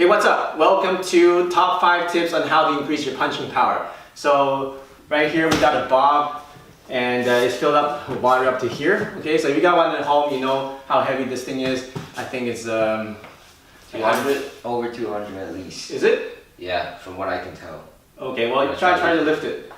what's up? Welcome to top 5 tips on how to increase your punching power. So right here we got a bob and it's filled up with water up to here. Okay, so if you got one at home, you know how heavy this thing is. I think it's 200, over 200 at least. Is it? Yeah, from what I can tell. Okay, well try to lift it.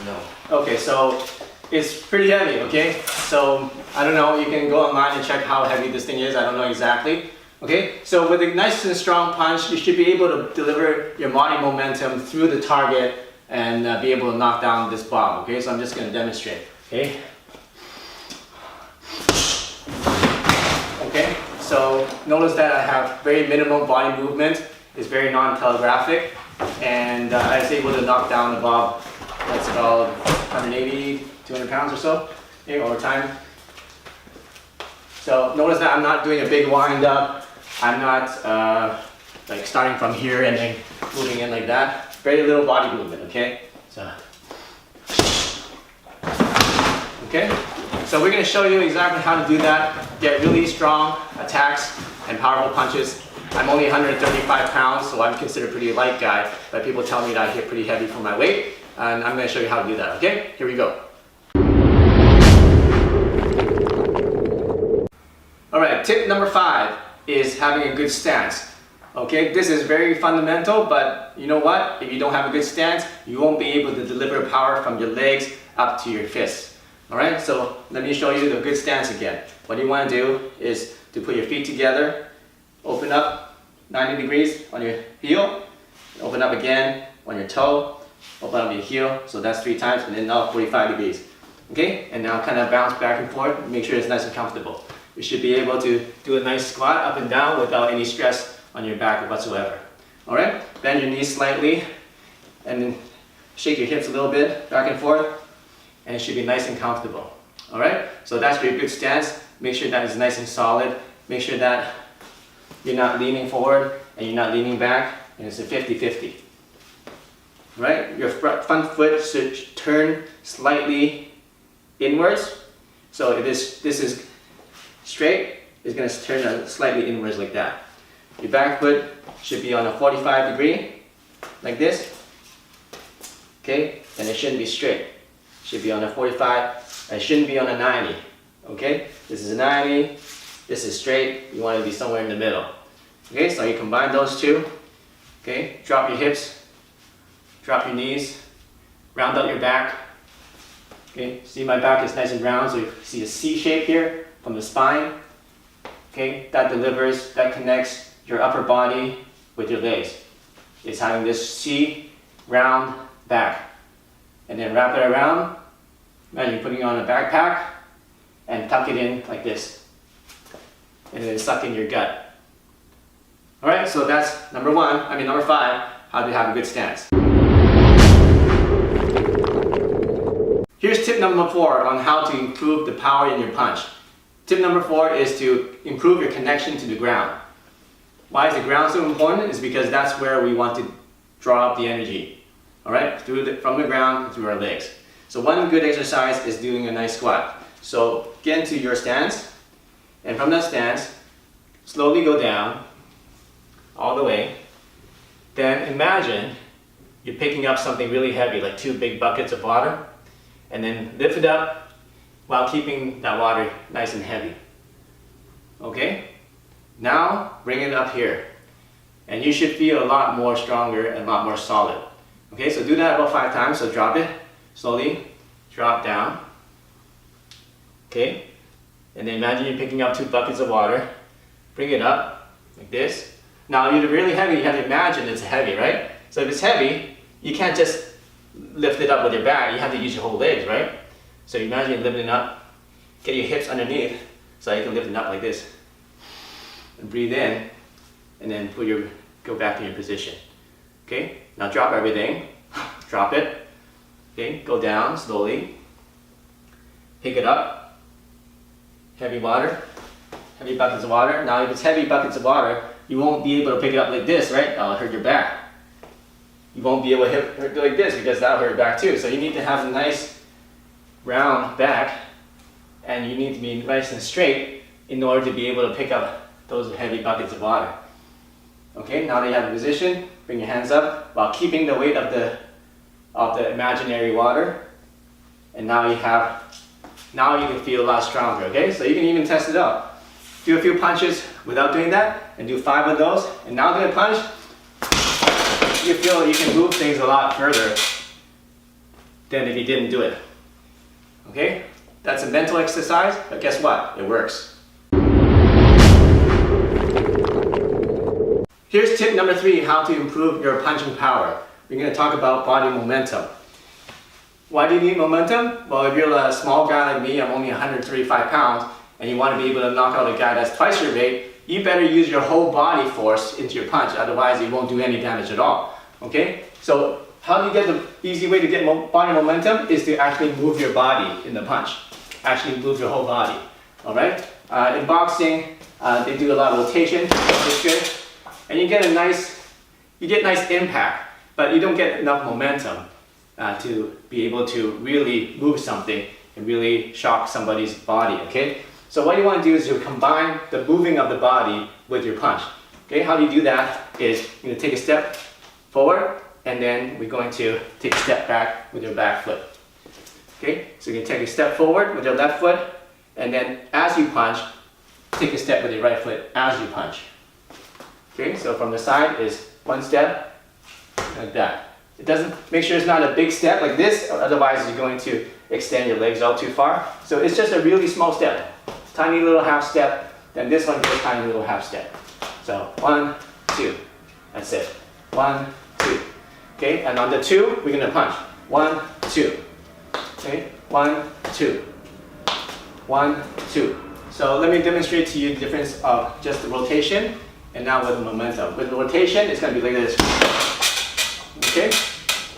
No. Okay, so it's pretty heavy, okay? So, I don't know, you can go online and check how heavy this thing is, I don't know exactly. Okay, so with a nice and strong punch, you should be able to deliver your body momentum through the target and be able to knock down this bob, okay? So I'm just gonna demonstrate, okay? Okay, so notice that I have very minimal body movement. It's very non-telegraphic, and I was able to knock down the bob. That's about 180, 200 pounds or so, okay, over time. So notice that I'm not doing a big wind up. I'm not like starting from here and then moving in like that. Very little body movement, okay? So, okay? So we're gonna show you exactly how to do that. Get really strong attacks and powerful punches. I'm only 135 pounds, so I'm considered a pretty light guy, but people tell me that I hit pretty heavy for my weight, and I'm gonna show you how to do that, okay? Here we go. Alright, tip number 5 is having a good stance. Okay, this is very fundamental, but you know what? If you don't have a good stance, you won't be able to deliver power from your legs up to your fists. Alright, so let me show you the good stance again. What you want to do is to put your feet together, open up 90 degrees on your heel, open up again on your toe, open up your heel, so that's 3 times, and then now 45 degrees. Okay, and now kind of bounce back and forth, make sure it's nice and comfortable. You should be able to do a nice squat up and down without any stress on your back whatsoever. Alright, bend your knees slightly, and then shake your hips a little bit, back and forth, and it should be nice and comfortable. Alright, so that's your good stance. Make sure that is nice and solid. Make sure that you're not leaning forward and you're not leaning back, and it's a 50-50. Right? Your front foot should turn slightly inwards. So if this is straight, it's going to turn slightly inwards like that. Your back foot should be on a 45 degree, like this. Okay? And it shouldn't be straight. It should be on a 45, and it shouldn't be on a 90. Okay? This is a 90, this is straight, you want to be somewhere in the middle. Okay, so you combine those two. Okay, drop your hips, drop your knees, round out your back. Okay, see my back is nice and round, so you see a C shape here from the spine. Okay, that delivers, that connects your upper body with your legs. It's having this C round back. And then wrap it around. Imagine putting on a backpack and tuck it in like this. And then suck in your gut. Alright, so that's number 5, how to have a good stance. Here's tip number 4 on how to improve the power in your punch. Tip number 4 is to improve your connection to the ground. Why is the ground so important? It's because that's where we want to draw up the energy. Alright, from the ground through our legs. So one good exercise is doing a nice squat. So get into your stance, and from that stance, slowly go down, all the way. Then imagine you're picking up something really heavy, like 2 big buckets of water, and then lift it up while keeping that water nice and heavy. Okay? Now bring it up here, and you should feel a lot more stronger and a lot more solid. Okay, so do that about 5 times. So drop it slowly, drop down. Okay, and then imagine you're picking up 2 buckets of water, bring it up like this. Now if you're really heavy, you have to imagine it's heavy, right? So if it's heavy, you can't just lift it up with your back, you have to use your whole legs, right? So imagine you're lifting it up, get your hips underneath so you can lift it up like this. And breathe in, and then go back to your position. Okay, now drop everything, drop it. Okay, go down slowly, pick it up, heavy water, heavy buckets of water. Now if it's heavy buckets of water, you won't be able to pick it up like this, right? That'll hurt your back. You won't be able to hit it like this because that'll hurt your back too. So you need to have a nice round back, and you need to be nice and straight in order to be able to pick up those heavy buckets of water. Okay, now that you have the position, bring your hands up while keeping the weight of the imaginary water. And now you can feel a lot stronger, okay? So you can even test it out. Do a few punches without doing that, and do 5 of those. And now do a punch. You feel you can move things a lot further than if you didn't do it. Okay? That's a mental exercise, but guess what? It works. Here's tip number 3, how to improve your punching power. We're going to talk about body momentum. Why do you need momentum? Well, if you're a small guy like me, I'm only 135 pounds, and you want to be able to knock out a guy that's twice your weight, you better use your whole body force into your punch, otherwise it won't do any damage at all. Okay? So how do you get the easy way to get body momentum is to actually move your body in the punch. Actually move your whole body. Alright? In boxing, they do a lot of rotation, which is good. And you get nice impact, but you don't get enough momentum to be able to really move something and really shock somebody's body, okay? So what you want to do is you combine the moving of the body with your punch. Okay, how do you do that is you're going to take a step forward, and then we're going to take a step back with your back foot. Okay, so you can take a step forward with your left foot, and then as you punch, take a step with your right foot as you punch. Okay, so from the side is 1 step, like that. It doesn't, make sure it's not a big step like this, otherwise you're going to extend your legs out too far. So it's just a really small step, tiny little half step, then this one is a tiny little half step. So 1, 2, that's it. 1, 2. Okay, and on the 2, we're gonna punch. 1, 2. Okay, 1, 2. 1, 2. So let me demonstrate to you the difference of just the rotation and now with the momentum. With the rotation, it's gonna be like this. Okay,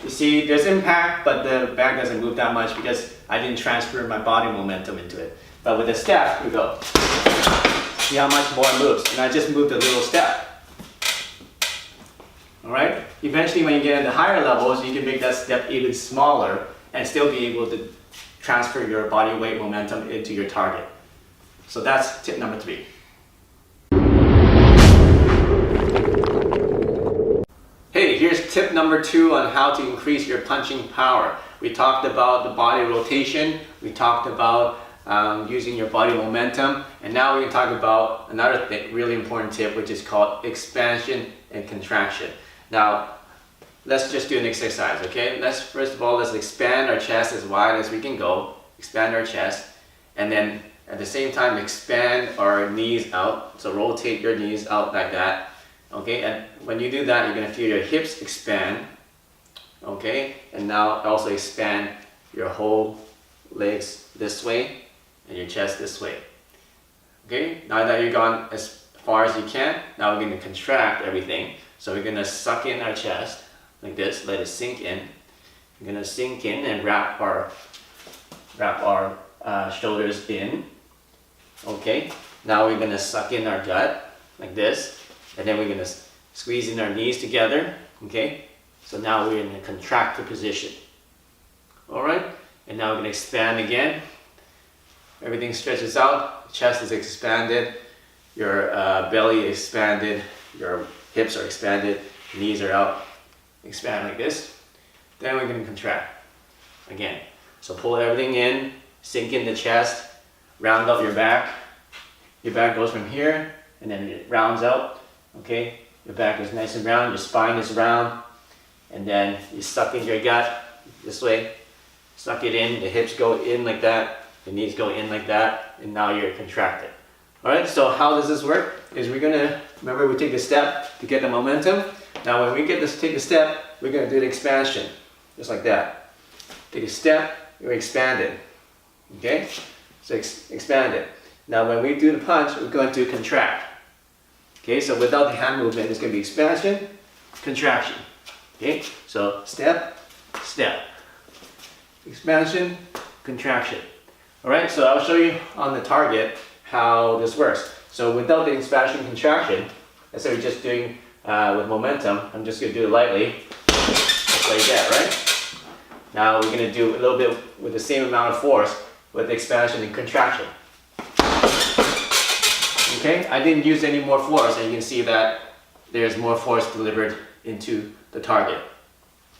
you see there's impact, but the bag doesn't move that much because I didn't transfer my body momentum into it. But with the step, we go. See how much more it moves, and I just moved a little step. Alright, eventually when you get into higher levels, you can make that step even smaller and still be able to transfer your body weight momentum into your target. So that's tip number 3. Hey, here's tip number 2 on how to increase your punching power. We talked about the body rotation, we talked about using your body momentum, and now we can talk about another really important tip, which is called expansion and contraction. Now, let's just do an exercise, okay? First of all, let's expand our chest as wide as we can go, expand our chest, and then at the same time expand our knees out, so rotate your knees out like that. Okay, and when you do that, you're going to feel your hips expand. Okay, and now also expand your whole legs this way and your chest this way. Okay, now that you've gone as far as you can, now we're going to contract everything. So we're going to suck in our chest like this, let it sink in. We're going to sink in and wrap our shoulders in. Okay, now we're going to suck in our gut like this. And then we're going to squeeze in our knees together, okay? So now we're in a contracted position. Alright, and now we're going to expand again. Everything stretches out, chest is expanded, your belly is expanded, your hips are expanded, knees are out. Expand like this. Then we're going to contract again. So pull everything in, sink in the chest, round out your back. Your back goes from here, and then it rounds out. Okay, your back is nice and round, your spine is round, and then you suck in your gut this way, suck it in, the hips go in like that, the knees go in like that, and now you're contracted. Alright, so how does this work? Is we're gonna, remember we take a step to get the momentum. Now when we take a step, we're gonna do the expansion, just like that. Take a step, you're expanded. Okay, so expand it. Now when we do the punch, we're going to contract. Okay, so without the hand movement, it's going to be expansion, contraction. Okay, so step, step, expansion, contraction. All right, so I'll show you on the target how this works. So without the expansion, contraction, let's say we're just doing with momentum, I'm just going to do it lightly, just like that, right? Now we're going to do a little bit with the same amount of force with expansion and contraction. Okay, I didn't use any more force, and you can see that there's more force delivered into the target.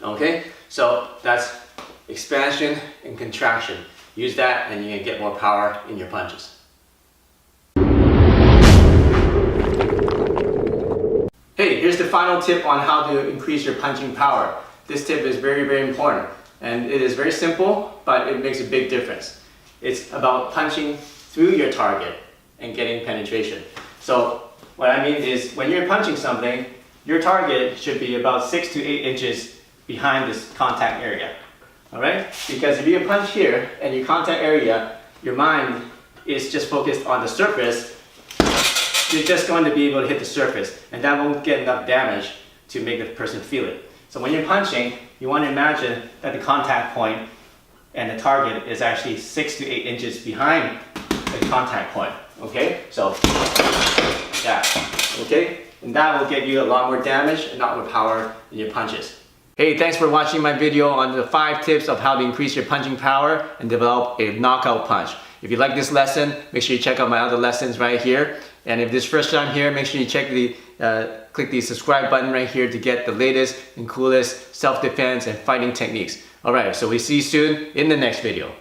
Okay, so that's expansion and contraction. Use that and you can get more power in your punches. Hey, here's the final tip on how to increase your punching power. This tip is very, very important. And it is very simple, but it makes a big difference. It's about punching through your target and getting penetration. So what I mean is when you're punching something, your target should be about 6 to 8 inches behind this contact area. Alright? Because if you punch here and your contact area, your mind is just focused on the surface, you're just going to be able to hit the surface, and that won't get enough damage to make the person feel it. So when you're punching, you want to imagine that the contact point and the target is actually 6 to 8 inches behind the contact point. Okay? So, like that. Okay? And that will get you a lot more damage and a lot more power in your punches. Hey, thanks for watching my video on the 5 tips of how to increase your punching power and develop a knockout punch. If you like this lesson, make sure you check out my other lessons right here. And if this is first time here, make sure you click the subscribe button right here to get the latest and coolest self-defense and fighting techniques. Alright, so we see you soon in the next video.